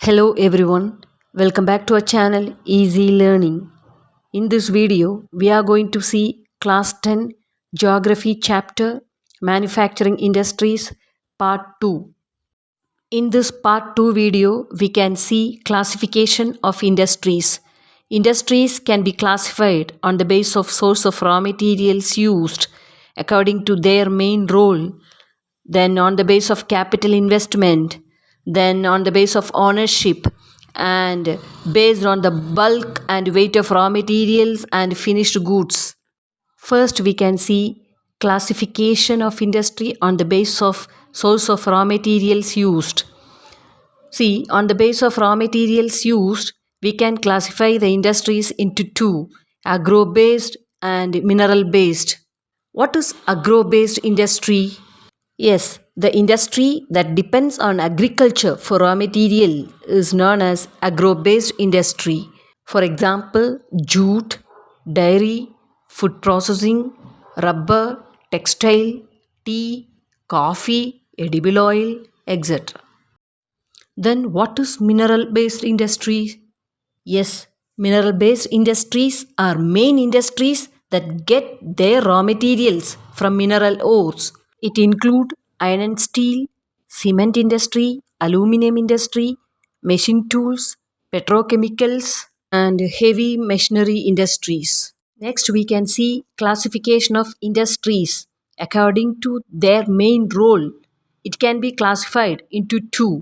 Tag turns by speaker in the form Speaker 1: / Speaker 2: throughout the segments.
Speaker 1: Hello everyone, welcome back to our channel Easy Learning. In this video, we are going to see Class 10 Geography Chapter Manufacturing Industries Part 2. In this Part 2 video, we can see classification of industries. Industries can be classified on the basis of source of raw materials used according to their main role, then on the base of capital investment, then on the base of ownership, and based on the bulk and weight of raw materials and finished goods. First, we can see classification of industry on the base of source of raw materials used. See, on the base of raw materials used, we can classify the industries into two, agro-based and mineral-based. What is agro-based industry? Yes, the industry that depends on agriculture for raw material is known as agro-based industry. For example, jute, dairy, food processing, rubber, textile, tea, coffee, edible oil, etc. Then what is mineral-based industry? Yes, mineral-based industries are main industries that get their raw materials from mineral ores. It includes iron and steel, cement industry, aluminum industry, machine tools, petrochemicals, and heavy machinery industries. Next, we can see classification of industries according to their main role. It can be classified into two,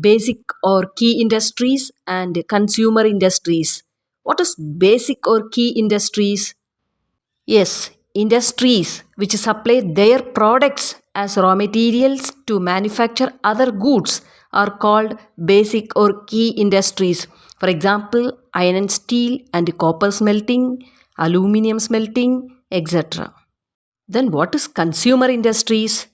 Speaker 1: basic or key industries and consumer industries. What is basic or key industries? Yes, industries which supply their products as raw materials to manufacture other goods are called basic or key industries. For example, iron and steel and copper smelting, aluminum smelting, etc. Then what is consumer industries?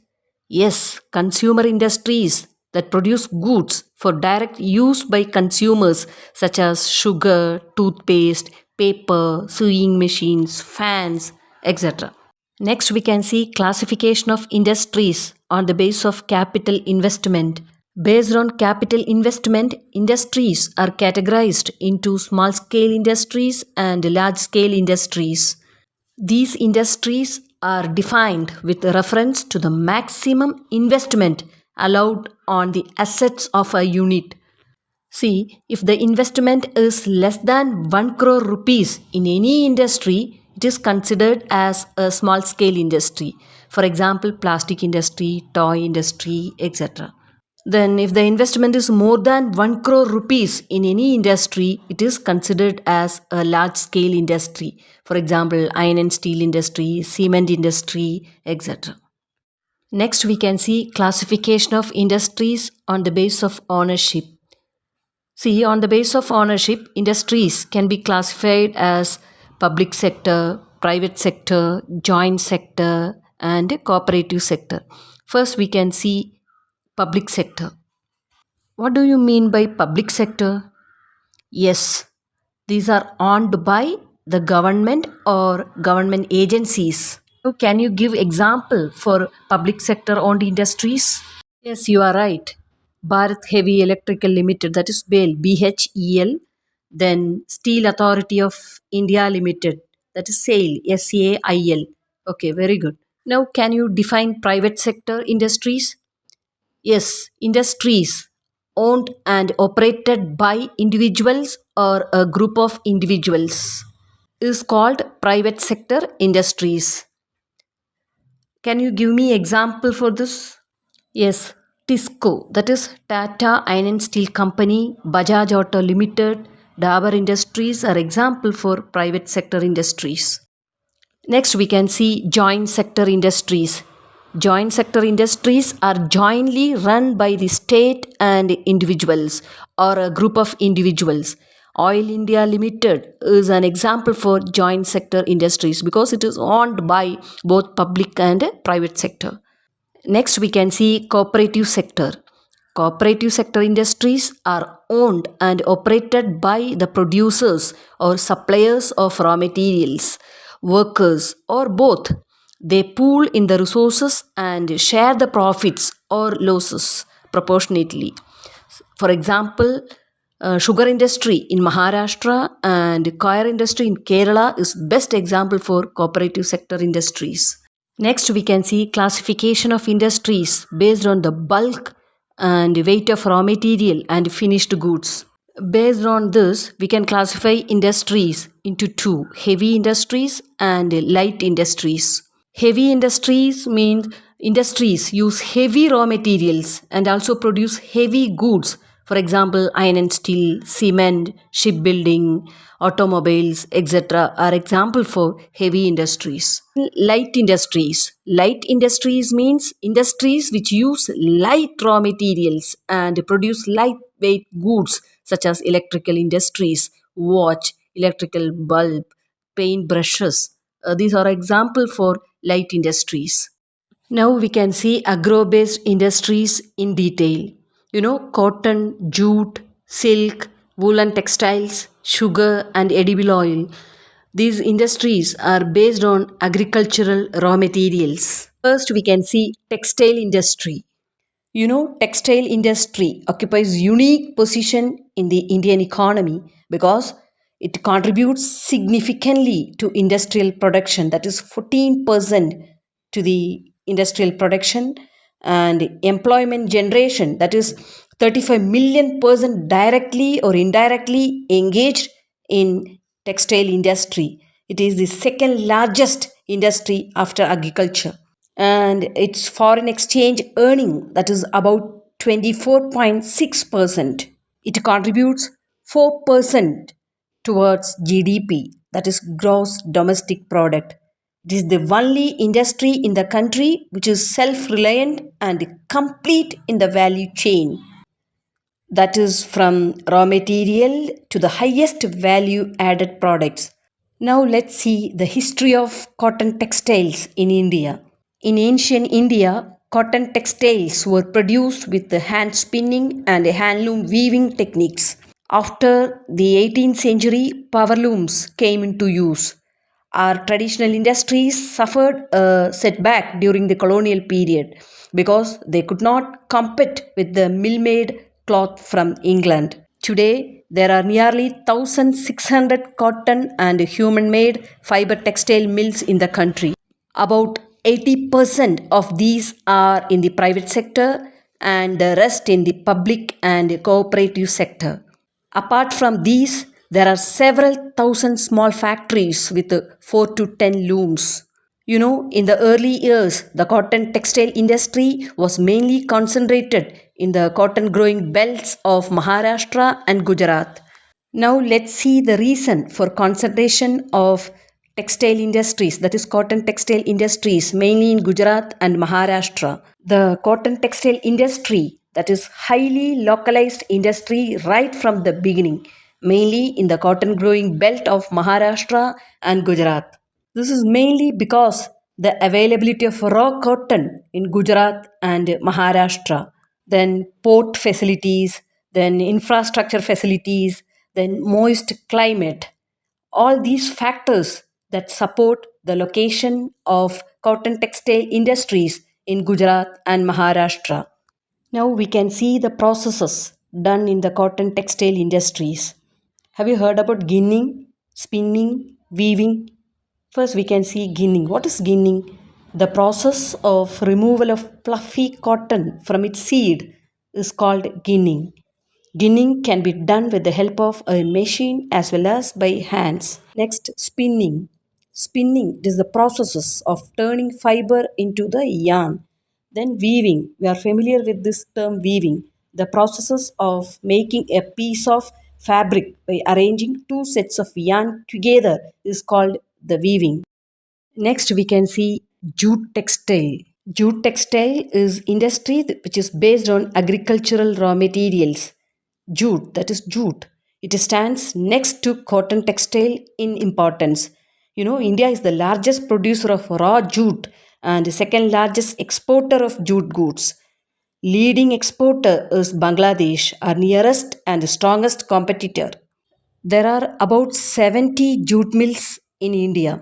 Speaker 1: Yes, consumer industries that produce goods for direct use by consumers such as sugar, toothpaste, paper, sewing machines, fans, etc. Next, we can see classification of industries on the basis of capital investment. Based on capital investment, industries are categorized into small scale industries and large scale industries. These industries are defined with reference to the maximum investment allowed on the assets of a unit. See, if the investment is less than 1 crore rupees in any industry, it is considered as a small scale industry. For example, plastic industry, toy industry, etc. Then if the investment is more than 1 crore rupees in any industry, it is considered as a large scale industry. For example, iron and steel industry, cement industry, etc. Next, we can see classification of industries on the basis of ownership. See, on the basis of ownership, industries can be classified as public sector, private sector, joint sector, and cooperative sector. First, we can see public sector. What do you mean by public sector? Yes, these are owned by the government or government agencies. So can you give example for public sector owned industries? Yes, you are right. Bharat Heavy Electrical Limited, that is BHEL, BHEL. Then Steel Authority of India Limited, that is SAIL, SAIL. Okay, very good. Now, can you define private sector industries? Yes, industries owned and operated by individuals or a group of individuals is called private sector industries. Can you give me example for this? Yes, TISCO, that is Tata Iron and Steel Company, Bajaj Auto Limited, Dabur Industries are example for private sector industries. Next, we can see joint sector industries. Joint sector industries are jointly run by the state and individuals or a group of individuals. Oil India Limited is an example for joint sector industries because it is owned by both public and private sector. Next, we can see cooperative sector. Cooperative sector industries are owned and operated by the producers or suppliers of raw materials, workers, or both. They pool in the resources and share the profits or losses proportionately. For example, sugar industry in Maharashtra and coir industry in Kerala is best example for cooperative sector industries. Next, we can see classification of industries based on the bulk and weight of raw material and finished goods. Based on this, we can classify industries into two: heavy industries and light industries. Heavy industries means industries use heavy raw materials and also produce heavy goods. For example, iron and steel, cement, shipbuilding, automobiles, etc. are example for heavy industries. Light industries. Light industries means industries which use light raw materials and produce lightweight goods such as electrical industries, watch, electrical bulb, paint brushes. These are example for light industries. Now we can see agro-based industries in detail. Cotton, jute, silk, woolen textiles, sugar and edible oil. These industries are based on agricultural raw materials. First we can see textile industry. Textile industry occupies unique position in the Indian economy because it contributes significantly to industrial production, that is 14% to the industrial production, and employment generation, that is 35 million person directly or indirectly engaged in textile industry. It is the second largest industry after agriculture, and its foreign exchange earning, that is about 24.6%. It contributes 4% towards GDP, that is gross domestic product. It is the only industry in the country which is self-reliant and complete in the value chain, that is from raw material to the highest value added products. Now let's see the history of cotton textiles in India. In ancient India, cotton textiles were produced with the hand spinning and handloom weaving techniques. After the 18th century, power looms came into use. Our traditional industries suffered a setback during the colonial period because they could not compete with the mill made cloth from England. Today, there are nearly 1,600 cotton and human made fiber textile mills in the country. About 80% of these are in the private sector and the rest in the public and cooperative sector. Apart from these, there are several thousand small factories with 4 to 10 looms. In the early years, the cotton textile industry was mainly concentrated in the cotton growing belts of Maharashtra and Gujarat. Now let's see the reason for concentration of textile industries, that is cotton textile industries, mainly in Gujarat and Maharashtra. The cotton textile industry, that is highly localized industry right from the beginning, mainly in the cotton growing belt of Maharashtra and Gujarat. This is mainly because the availability of raw cotton in Gujarat and Maharashtra, then port facilities, then infrastructure facilities, then moist climate. All these factors that support the location of cotton textile industries in Gujarat and Maharashtra. Now we can see the processes done in the cotton textile industries. Have you heard about ginning, spinning, weaving? First, we can see ginning. What is ginning? The process of removal of fluffy cotton from its seed is called ginning. Ginning can be done with the help of a machine as well as by hands. Next, spinning. Spinning is the processes of turning fiber into the yarn. Then weaving. We are familiar with this term weaving. The processes of making a piece of fabric by arranging two sets of yarn together is called the weaving. Next, we can see jute textile. Jute textile is industry which is based on agricultural raw materials. Jute, that is jute. It stands next to cotton textile in importance. India is the largest producer of raw jute and the second largest exporter of jute goods. Leading exporter is Bangladesh, our nearest and strongest competitor. There are about 70 jute mills in India.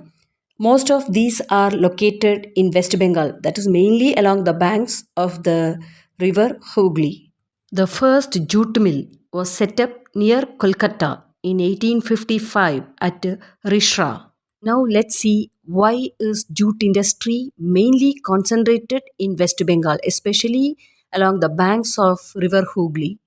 Speaker 1: Most of these are located in West Bengal, that is mainly along the banks of the river Hooghly. The first jute mill was set up near Kolkata in 1855 at Rishra. Now let's see why is jute industry mainly concentrated in West Bengal, especially along the banks of River Hooghly.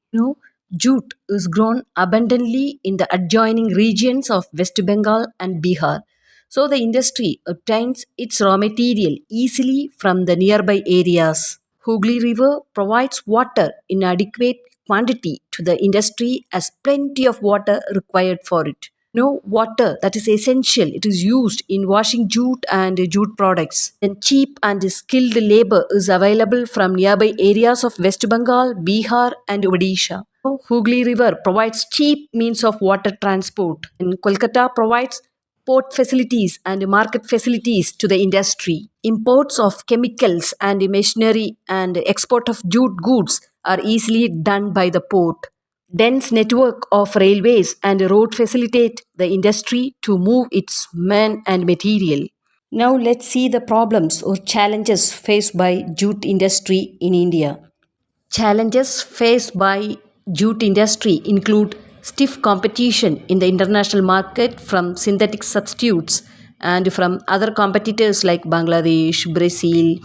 Speaker 1: Jute is grown abundantly in the adjoining regions of West Bengal and Bihar. So the industry obtains its raw material easily from the nearby areas. Hooghly River provides water in adequate quantity to the industry as plenty of water required for it. Water that is essential. It is used in washing jute and jute products. Then cheap and skilled labor is available from nearby areas of West Bengal, Bihar, and Odisha. Hooghly River provides cheap means of water transport. And Kolkata provides port facilities and market facilities to the industry. Imports of chemicals and machinery and export of jute goods are easily done by the port. Dense network of railways and road facilitate the industry to move its men and material. Now let's see the problems or challenges faced by jute industry in India. Challenges faced by jute industry include stiff competition in the international market from synthetic substitutes and from other competitors like Bangladesh, Brazil,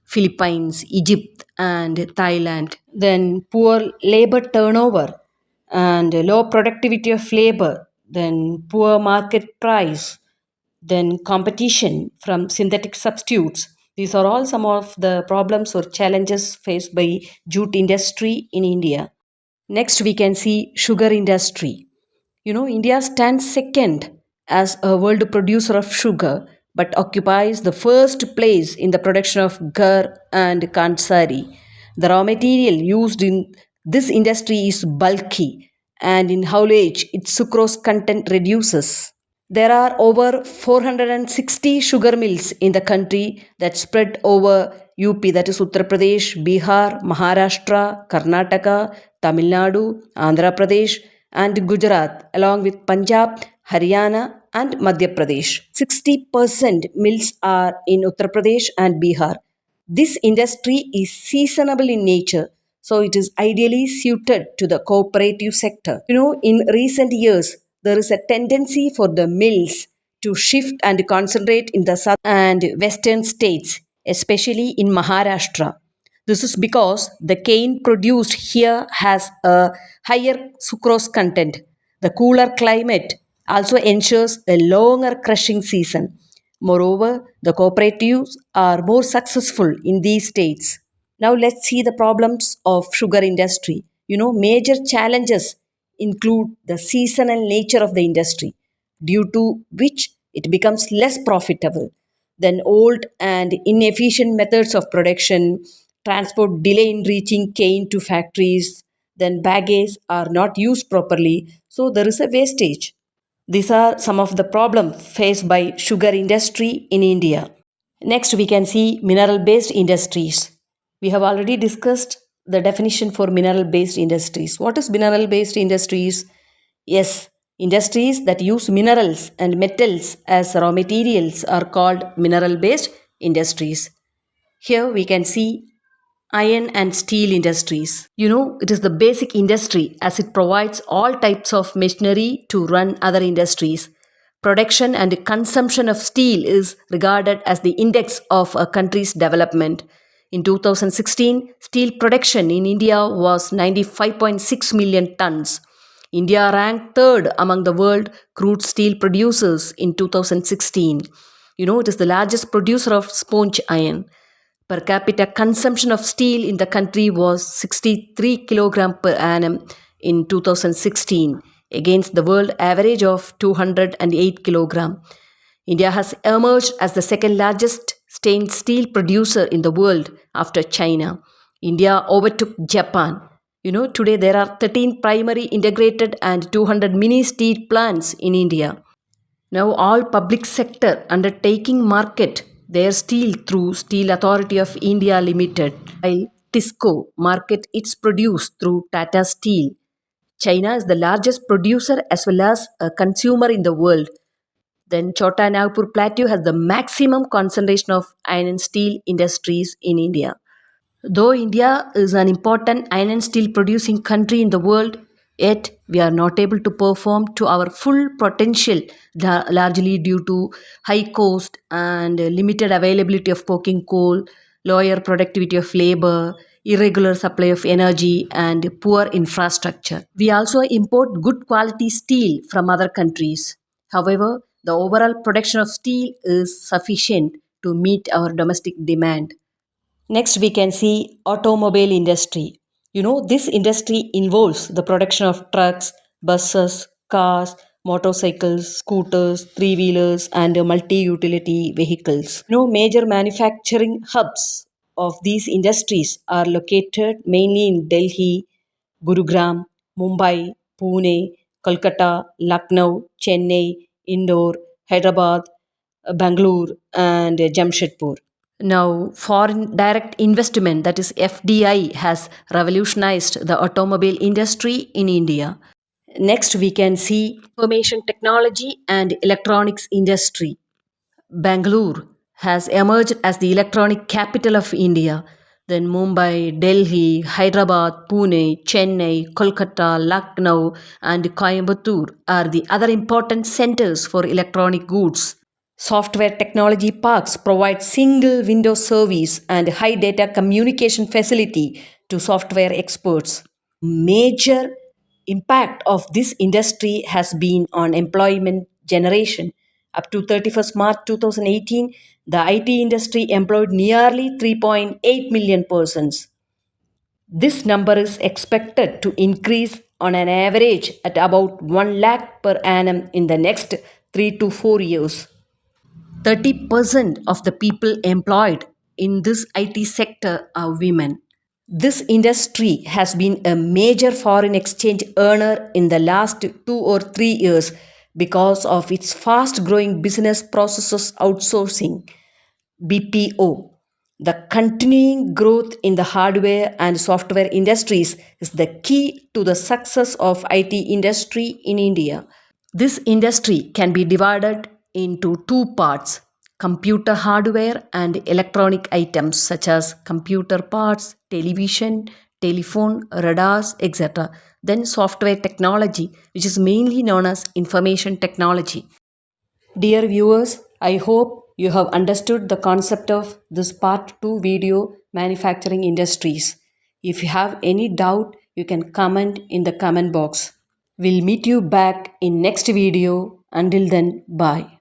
Speaker 1: Philippines, Egypt, and Thailand. Then poor labor turnover and low productivity of labor. Then poor market price, then competition from synthetic substitutes. These are all some of the problems or challenges faced by jute industry in India. Next, we can see sugar industry. India stands second as a world producer of sugar, but occupies the first place in the production of gur and kansari. The raw material used in this industry is bulky, and in haulage, its sucrose content reduces. There are over 460 sugar mills in the country that spread over UP, that is Uttar Pradesh, Bihar, Maharashtra, Karnataka, Tamil Nadu, Andhra Pradesh, and Gujarat, along with Punjab, Haryana, and Madhya Pradesh. 60% mills are in Uttar Pradesh and Bihar. This industry is seasonable in nature, so it is ideally suited to the cooperative sector. In recent years, there is a tendency for the mills to shift and concentrate in the south and western states, especially in Maharashtra. This is because the cane produced here has a higher sucrose content. The cooler climate also ensures a longer crushing season. Moreover, the cooperatives are more successful in these states. Now let's see the problems of sugar industry. Major challenges include the seasonal nature of the industry, due to which it becomes less profitable. Then old and inefficient methods of production, transport delay in reaching cane to factories, then baggage are not used properly, so there is a wastage. These are some of the problems faced by sugar industry in India. Next, we can see mineral-based industries. We have already discussed the definition for mineral-based industries. What is mineral-based industries? Yes, industries that use minerals and metals as raw materials are called mineral-based industries. Here we can see iron and steel industries. It is the basic industry as it provides all types of machinery to run other industries. Production and consumption of steel is regarded as the index of a country's development. In 2016, steel production in India was 95.6 million tons. India ranked third among the world crude steel producers in 2016. It is the largest producer of sponge iron. Per capita consumption of steel in the country was 63 kilogram per annum in 2016 against the world average of 208 kilogram. India has emerged as the second largest stainless steel producer in the world after China. India overtook Japan. Today there are 13 primary integrated and 200 mini steel plants in India. Now all public sector undertaking market their steel through Steel Authority of India Limited, while TISCO market its produce through Tata Steel. China is the largest producer as well as a consumer in the world. Then Chota Nagpur Plateau has the maximum concentration of iron and steel industries in India. Though India is an important iron and steel producing country in the world, yet we are not able to perform to our full potential, largely due to high cost and limited availability of coking coal, lower productivity of labor, irregular supply of energy, and poor infrastructure. We also import good quality steel from other countries. However, the overall production of steel is sufficient to meet our domestic demand. Next, we can see automobile industry. This industry involves the production of trucks, buses, cars, motorcycles, scooters, three-wheelers, and multi-utility vehicles. Major manufacturing hubs of these industries are located mainly in Delhi, Gurugram, Mumbai, Pune, Kolkata, Lucknow, Chennai, Indore, Hyderabad, Bangalore, and Jamshedpur. Now, foreign direct investment, that is FDI, has revolutionized the automobile industry in India. Next, we can see information technology and electronics industry. Bangalore has emerged as the electronic capital of India. Then Mumbai, Delhi, Hyderabad, Pune, Chennai, Kolkata, Lucknow, and Coimbatore are the other important centers for electronic goods. Software technology parks provide single window service and high data communication facility to software experts. Major impact of this industry has been on employment generation. Up to 31st March 2018, the IT industry employed nearly 3.8 million persons. This number is expected to increase on an average at about 1 lakh per annum in the next 3 to 4 years. 30% of the people employed in this IT sector are women. This industry has been a major foreign exchange earner in the last 2 or 3 years because of its fast growing business processes outsourcing BPO. The continuing growth in the hardware and software industries is the key to the success of IT industry in India. This industry can be divided into two parts: computer hardware and electronic items such as computer parts, television, telephone, radars, etc. Then software technology, which is mainly known as information technology. Dear viewers, I hope you have understood the concept of this part 2 video, manufacturing industries. If you have any doubt, you can comment in the comment box. We'll meet you back in next video. Until then, bye.